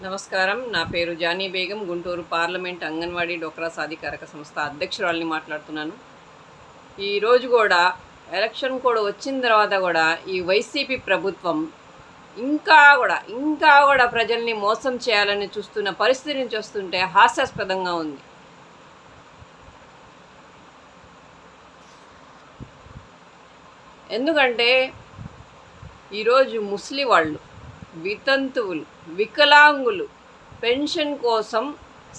నమస్కారం. నా పేరు జానీ బేగం. గుంటూరు పార్లమెంట్ అంగన్వాడీ డోక్రా సాధికారక సంస్థ అధ్యక్షురాలిని మాట్లాడుతున్నాను. ఈరోజు కూడా ఎలక్షన్ కూడా వచ్చిన తర్వాత కూడా ఈ వైసీపీ ప్రభుత్వం ఇంకా కూడా ప్రజల్ని మోసం చేయాలని చూస్తున్న పరిస్థితిని చూస్తుంటే హాస్యాస్పదంగా ఉంది. ఎందుకంటే ఈరోజు ముస్లిం వాళ్ళు, వితంతువులు, వికలాంగులు పెన్షన్ కోసం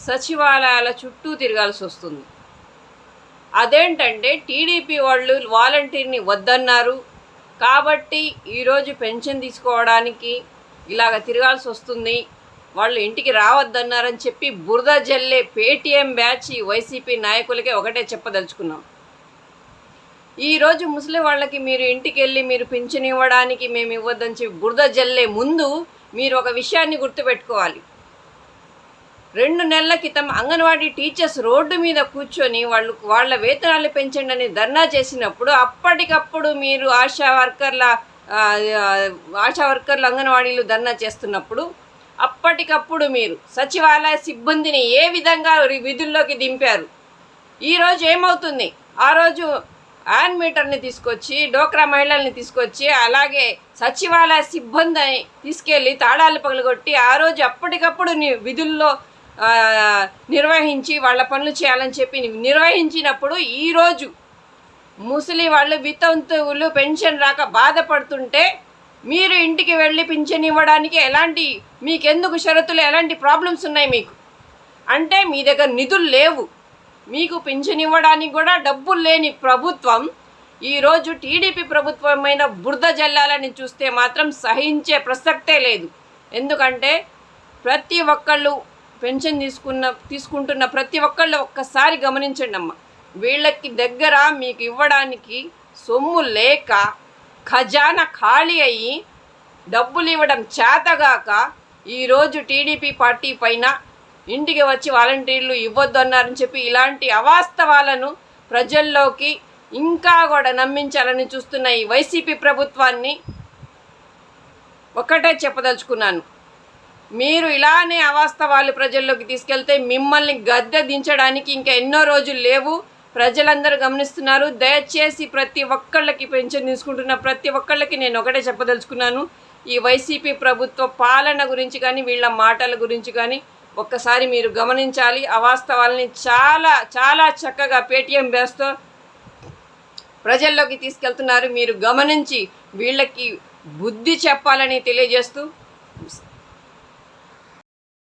సచివాలయాల చుట్టూ తిరగాల్సి వస్తుంది. అదేంటంటే టీడీపీ వాళ్ళు వాలంటీర్ని వద్దన్నారు కాబట్టి ఈరోజు పెన్షన్ తీసుకోవడానికి ఇలాగ తిరగాల్సి వస్తుంది, వాళ్ళు ఇంటికి రావద్దన్నారని చెప్పి బురద జల్లే పేటీఎం బ్యాచ్ వైసీపీ నాయకులకే ఒకటే చెప్పదలుచుకున్నాం. ఈరోజు ముసలి వాళ్ళకి మీరు ఇంటికి వెళ్ళి మీరు పింఛన్ ఇవ్వడానికి మేము ఇవ్వద్దని చెప్పి బురద జల్లే ముందు మీరు ఒక విషయాన్ని గుర్తుపెట్టుకోవాలి. 2 నెలల క్రితం అంగన్వాడీ టీచర్స్ రోడ్డు మీద కూర్చొని వాళ్ళ వేతనాలు పెంచండి అని ధర్నా చేసినప్పుడు అప్పటికప్పుడు మీరు ఆశా వర్కర్లు అంగన్వాడీలు ధర్నా చేస్తున్నప్పుడు అప్పటికప్పుడు మీరు సచివాలయ సిబ్బందిని ఏ విధంగా విధుల్లోకి దింపారు. ఈరోజు ఏమవుతుంది? ఆ రోజు యాన్ మీటర్ని తీసుకొచ్చి డోక్రా మహిళల్ని తీసుకొచ్చి అలాగే సచివాలయ సిబ్బందిని తీసుకెళ్ళి తాళాలు పగలగొట్టి ఆ రోజు అప్పటికప్పుడు విధుల్లో నిర్వహించి వాళ్ళ పనులు చేయాలని చెప్పి నిర్వహించినప్పుడు ఈరోజు ముసలి వాళ్ళు, వితంతువులు పెన్షన్ రాక బాధపడుతుంటే మీరు ఇంటికి వెళ్ళి పింఛన్ ఇవ్వడానికి మీకెందుకు షరతులు, ఎలాంటి ప్రాబ్లమ్స్ ఉన్నాయి మీకు? అంటే మీ దగ్గర నిధులు లేవు, మీకు పింఛన్ ఇవ్వడానికి కూడా డబ్బులు లేని ప్రభుత్వం ఈరోజు టీడీపీ ప్రభుత్వమైన బురద జల్లాలని చూస్తే మాత్రం సహించే ప్రసక్తే లేదు. ఎందుకంటే ప్రతి ఒక్కళ్ళు పెన్షన్ తీసుకుంటున్న ప్రతి ఒక్కళ్ళు ఒక్కసారి గమనించండి అమ్మ, వీళ్ళకి దగ్గర మీకు ఇవ్వడానికి సొమ్ము లేక ఖజానా ఖాళీ అయ్యి డబ్బులు ఇవ్వడం చేతగాక ఈరోజు టీడీపీ పార్టీ పైన ఇంటికి వచ్చి వాలంటీర్లు ఇవ్వద్దు అన్నారని చెప్పి ఇలాంటి అవాస్తవాలను ప్రజల్లోకి ఇంకా కూడా నమ్మించాలని చూస్తున్న ఈ వైసీపీ ప్రభుత్వాన్ని ఒకటే చెప్పదలుచుకున్నాను. మీరు ఇలానే అవాస్తవాలు ప్రజల్లోకి తీసుకెళ్తే మిమ్మల్ని గద్దె దించడానికి ఇంకా ఎన్నో రోజులు లేవు. ప్రజలందరూ గమనిస్తున్నారు. దయచేసి ప్రతి ఒక్కళ్ళకి పెన్షన్ తీసుకుంటున్న ప్రతి ఒక్కళ్ళకి నేను ఒకటే చెప్పదలుచుకున్నాను, ఈ వైసీపీ ప్రభుత్వ పాలన గురించి కానీ వీళ్ళ మాటల గురించి కానీ ఒక్కసారి మీరు గమనించాలి. అవాస్తవాల్ని చాలా చాలా చక్కగా పేటీఎం బ్యాస్తో ప్రజల్లోకి తీసుకెళ్తున్నారు. మీరు గమనించి వీళ్ళకి బుద్ధి చెప్పాలని తెలియజేస్తూ